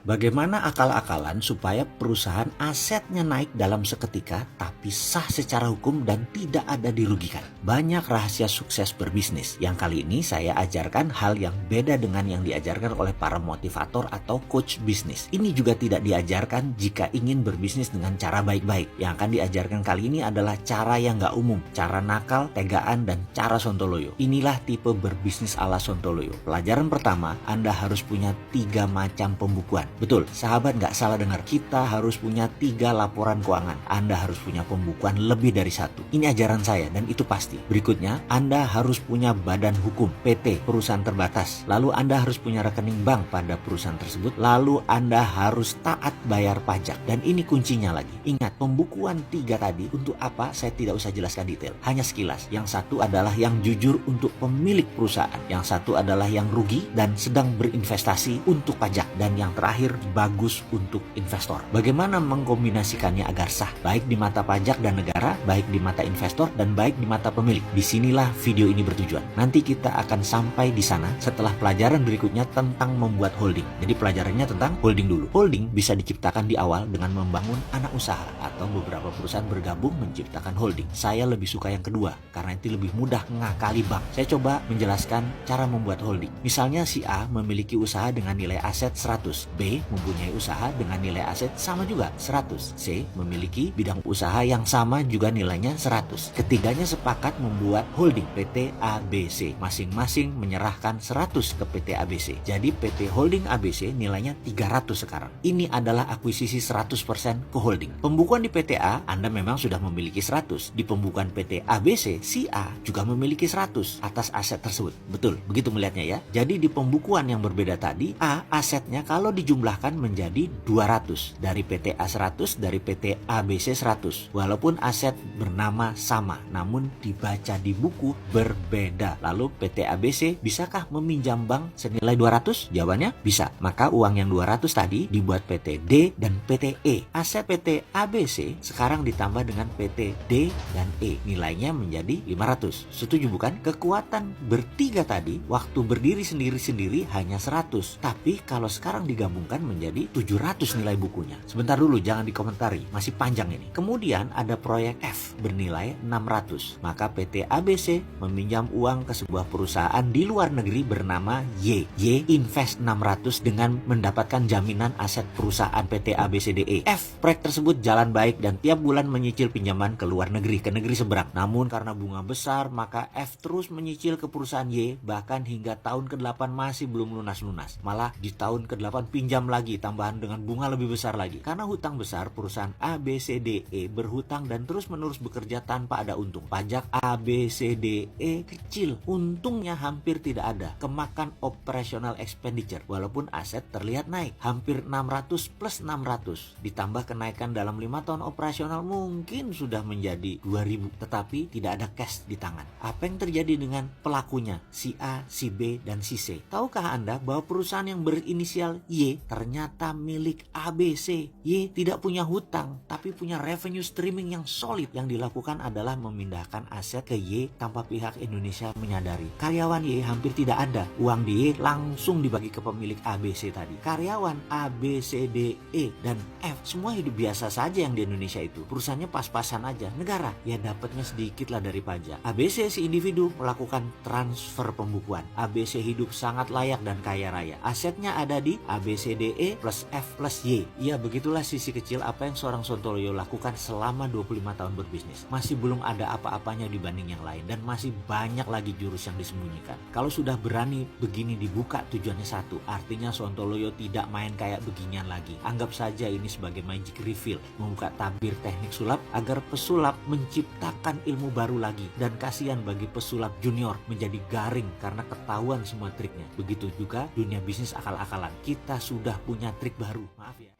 Bagaimana akal-akalan supaya perusahaan asetnya naik dalam seketika tapi sah secara hukum dan tidak ada dirugikan? Banyak rahasia sukses berbisnis yang kali ini saya ajarkan hal yang beda dengan yang diajarkan oleh para motivator atau coach bisnis. Ini juga tidak diajarkan jika ingin berbisnis dengan cara baik-baik. Yang akan diajarkan kali ini adalah cara yang nggak umum, cara nakal, tegaan, dan cara sontoloyo. Inilah tipe berbisnis ala sontoloyo. Pelajaran pertama, Anda harus punya 3 macam pembukuan. Betul, sahabat nggak salah dengar. Kita harus punya 3 laporan keuangan. Anda harus punya pembukuan lebih dari 1. Ini ajaran saya dan itu pasti. Berikutnya, Anda harus punya badan hukum, PT, perusahaan terbatas. Lalu Anda harus punya rekening bank pada perusahaan tersebut. Lalu Anda harus taat bayar pajak. Dan ini kuncinya lagi. Ingat, pembukuan 3 tadi untuk apa? Saya tidak usah jelaskan detail. Hanya sekilas. Yang satu adalah yang jujur untuk pemilik perusahaan. Yang satu adalah yang rugi dan sedang berinvestasi untuk pajak. Dan yang terakhir, bagus untuk investor. Bagaimana mengkombinasikannya agar sah, baik di mata pajak dan negara, baik di mata investor, dan baik di mata pemilik. Disinilah video ini bertujuan. Nanti kita akan sampai di sana setelah pelajaran berikutnya tentang membuat holding. Jadi pelajarannya tentang holding dulu. Holding bisa diciptakan di awal dengan membangun anak usaha atau beberapa perusahaan bergabung menciptakan holding. Saya lebih suka yang kedua karena itu lebih mudah ngakali bank. Saya coba menjelaskan cara membuat holding. Misalnya si A memiliki usaha dengan nilai aset 100, B mempunyai usaha dengan nilai aset sama juga 100, C memiliki bidang usaha yang sama juga nilainya 100. Ketiganya sepakat membuat holding PT ABC. Masing-masing menyerahkan 100 ke PT ABC. Jadi PT Holding ABC nilainya 300 sekarang. Ini adalah akuisisi 100% ke holding. Pembukuan di PT A, Anda memang sudah memiliki 100. Di pembukuan PT ABC, si A juga memiliki 100 atas aset tersebut. Betul, begitu melihatnya ya. Jadi di pembukuan yang berbeda tadi, A asetnya kalau dijumlahkan menjadi 200. Dari PT A 100, dari PT ABC 100. Walaupun aset bernama sama, namun dibaca di buku berbeda. Lalu PT ABC bisakah meminjam bank senilai 200? Jawabannya bisa. Maka uang yang 200 tadi dibuat PT D dan PT E. Aset PT ABC sekarang ditambah dengan PT D dan E. Nilainya menjadi 500. Setuju bukan? Kekuatan bertiga tadi waktu berdiri sendiri-sendiri hanya 100. Tapi kalau sekarang digabungkan menjadi 700 nilai bukunya. Sebentar dulu, jangan dikomentari. Masih panjang ini. Kemudian ada proyek F bernilai 600. Maka PT ABC meminjam uang ke sebuah perusahaan di luar negeri bernama Y. Y invest 600 dengan mendapatkan jaminan aset perusahaan PT ABCDE. F, proyek tersebut jalan baik dan tiap bulan menyicil pinjaman ke luar negeri, ke negeri seberang. Namun karena bunga besar, maka F terus menyicil ke perusahaan Y, bahkan hingga tahun ke-8 masih belum lunas-lunas. Malah di tahun ke-8 pinjam lagi, tambahan dengan bunga lebih besar lagi. Karena hutang besar, perusahaan ABCDE berhutang dan terus-menerus bekerja tanpa ada untung. Pajak ABCDE kecil, untungnya hampir tidak ada. Kemakan operational expenditure, walaupun aset terlihat naik. Hampir 600 plus 600. Ditambah kenaikan dalam 5 tahun operasional mungkin sudah menjadi 2000. Tetapi tidak ada cash di tangan. Apa yang terjadi dengan pelakunya? Si A, si B, dan si C. Tahukah Anda bahwa perusahaan yang berinisial Y ternyata milik ABC? Y tidak punya hutang, tapi punya revenue streaming yang solid. Yang dilakukan adalah memindahkan aset ke Y tanpa pihak Indonesia menyadari. Karyawan Y hampir tidak ada. Uang di Y langsung dibagi ke pemilik ABC tadi. Karyawan A, B, C, D, E, dan F semua hidup biasa saja yang di Indonesia itu. Perusahaannya pas-pasan aja. Negara ya dapatnya sedikit lah dari pajak. ABC si individu melakukan transfer pembukuan. ABC hidup sangat layak dan kaya raya. Asetnya ada di ABCDE plus F plus Y. Ya begitulah sisi kecil apa yang seorang Sontoloyo lakukan selama 25 tahun berbisnis. Masih belum ada apa-apanya dibanding yang lain dan masih banyak lagi jurus yang disembunyikan. Kalau sudah berani begini dibuka tujuannya satu, artinya Sontoloyo tidak main kayak beginian lagi. Anggap saja ini sebagai magic reveal, membuka tabir teknik sulap agar pesulap menciptakan ilmu baru lagi. Dan kasihan bagi pesulap junior menjadi garing karena ketahuan semua triknya. Begitu juga dunia bisnis akal-akalan. Kita sudah punya trik baru. Maaf ya.